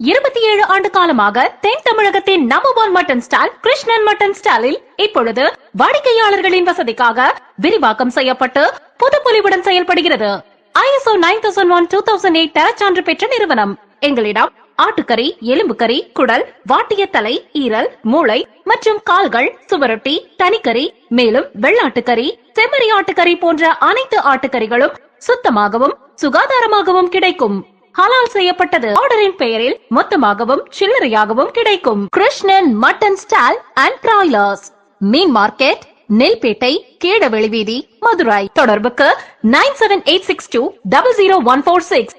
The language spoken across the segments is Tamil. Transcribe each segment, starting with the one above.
27 ஆண்டு காலமாக தென் தமிழகத்தின் number 1 mutton stall Krishnan mutton ஸ்டாலில் இப்பொழுது வாடிக்கையாளர்களின் வசதிக்காக விரிவாக்கம் செய்யப்பட்டு புதுப்பொலிவுடன் செயல்படுகிறது. ISO 9001:2008 தரச்சான்று பெற்ற நிறுவனம். எங்களிடம் ஆட்டுக்கறி, எலும்புக்கறி, குடல், வாட்டிய தலை, ஈரல், மூளை மற்றும் கால்கள், சுவரொட்டி, தனிக்கறி, மேலும் வெள்ளாட்டுக்கறி, செம்மறி ஆட்டுக்கறி போன்ற அனைத்து ஆட்டுக்கறிகளும் சுத்தமாகவும் சுகாதாரமாகவும் கிடைக்கும். ஹலால் செய்யப்பட்டது. ஆர்டரின் பெயரில் மொத்தமாகவும் சில்லறையாகவும் கிடைக்கும். Krishnan mutton stall and broilers, மீன் மார்க்கெட், நெல்பேட்டை, கீழவெளி வீதி, மதுரை. தொடர்புக்கு 9786200146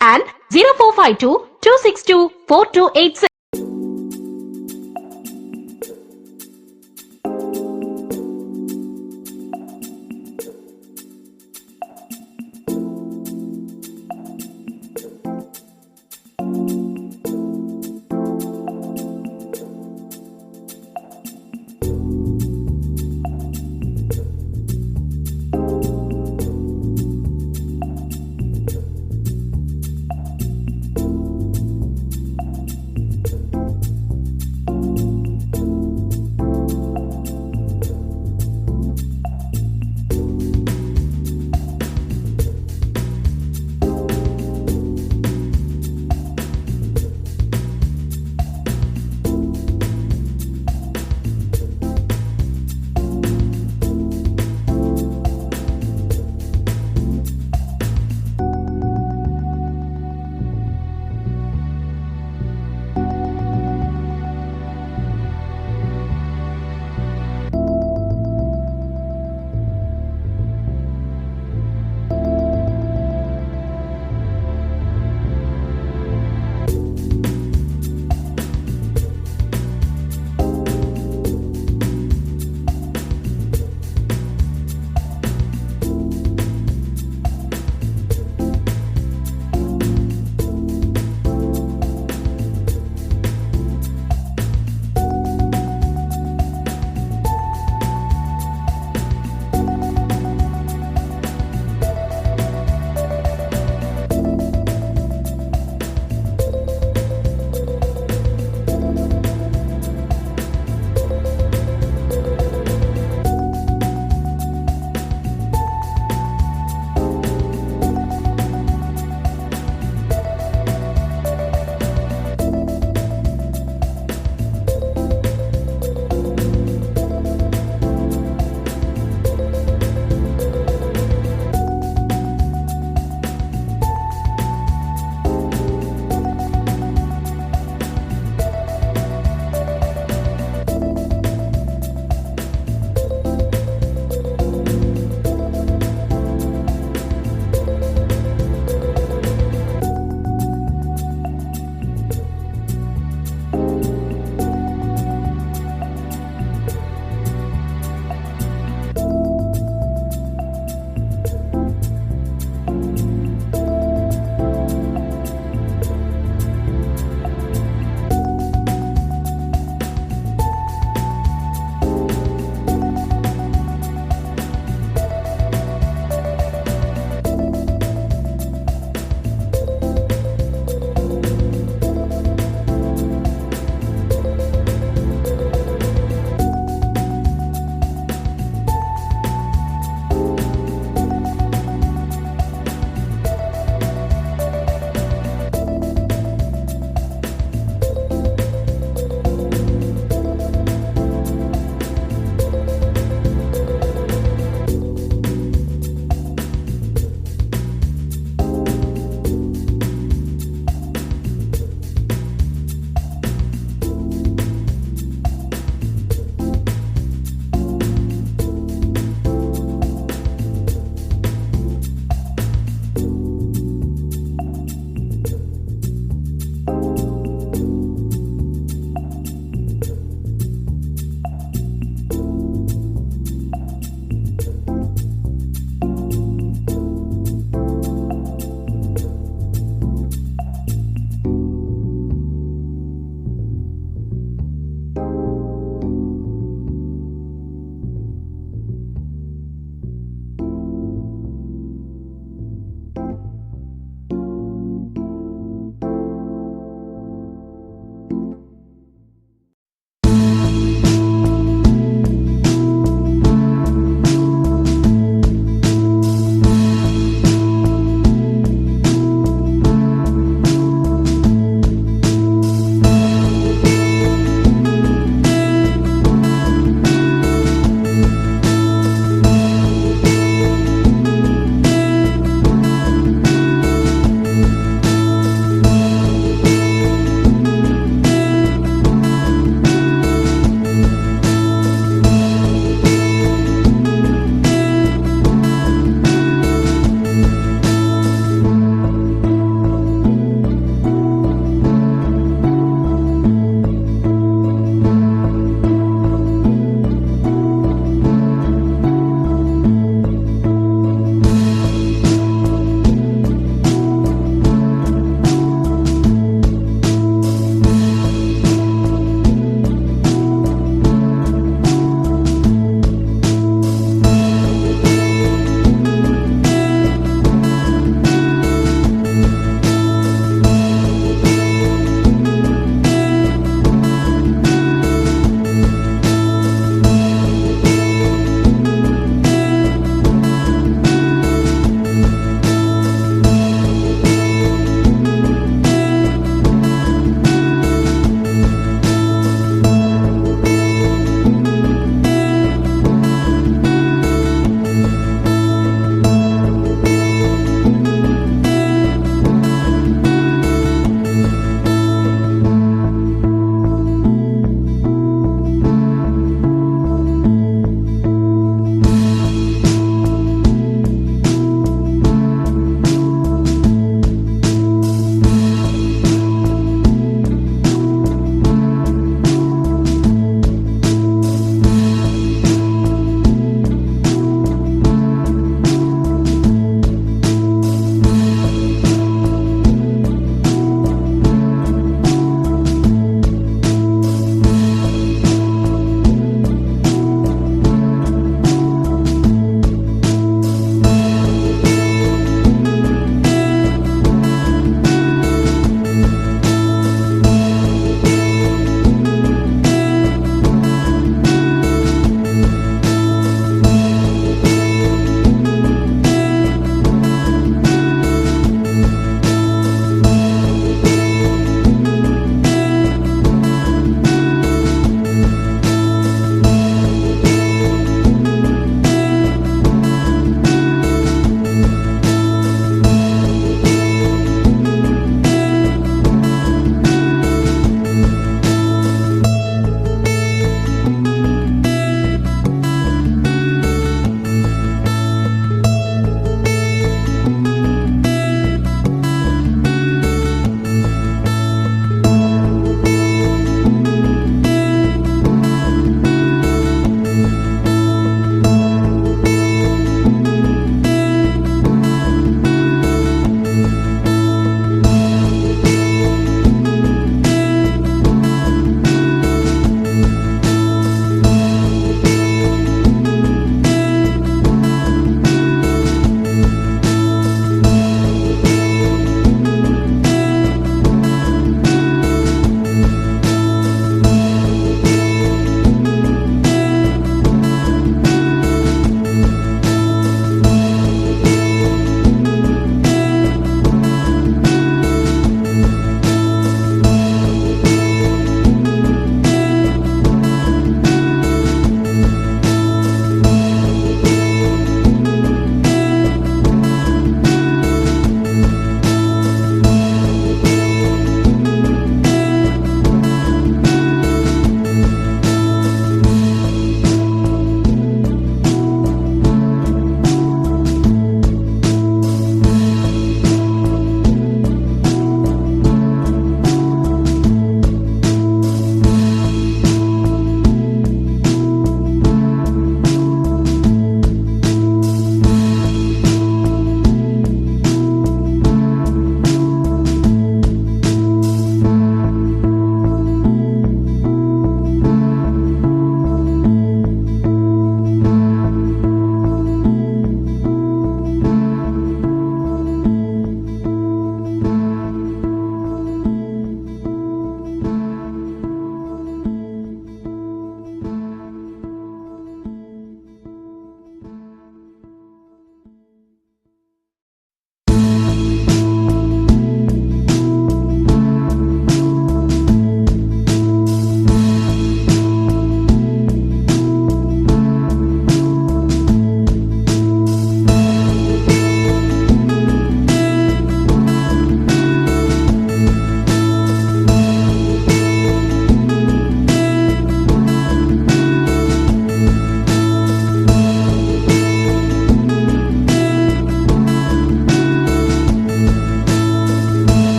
and 0452262428.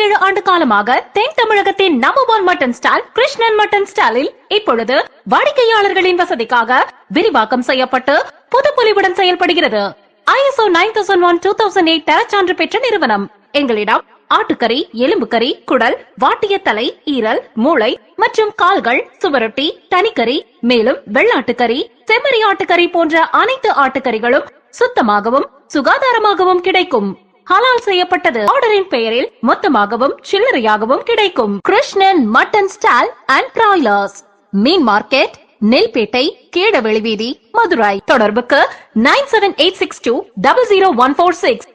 27 ஆண்டு காலமாக தென் தமிழகத்தின் number 1 mutton stall Krishnan mutton ஸ்டாலில் இப்பொழுது வாடிக்கையாளர்களின் வசதிக்காக விரிவாக்கம் செய்யப்பட்டு புதுப்பொலிவுடன் செயல்படுகிறது. ISO 9001:2008 தரச்சான்று பெற்ற நிறுவனம். எங்களிடம் ஆட்டுக்கறி, எலும்புக்கறி, குடல், வாட்டிய தலை, ஈரல், மூளை மற்றும் கால்கள், சுவரொட்டி, தனிக்கறி, மேலும் வெள்ளாட்டுக்கறி, செம்மறி ஆட்டுக்கறி போன்ற அனைத்து ஆட்டுக்கறிகளும் சுத்தமாகவும் சுகாதாரமாகவும் கிடைக்கும். ஹலால் செய்யப்பட்டது. ஆர்டரின் பெயரில் மொத்தமாகவும் சில்லறையாகவும் கிடைக்கும். Krishnan mutton stall and broilers, மீன் மார்க்கெட், நெல்பேட்டை, கீழவெளி வீதி, மதுரை. தொடர்புக்கு 9786200146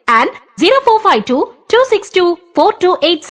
and 0452262428.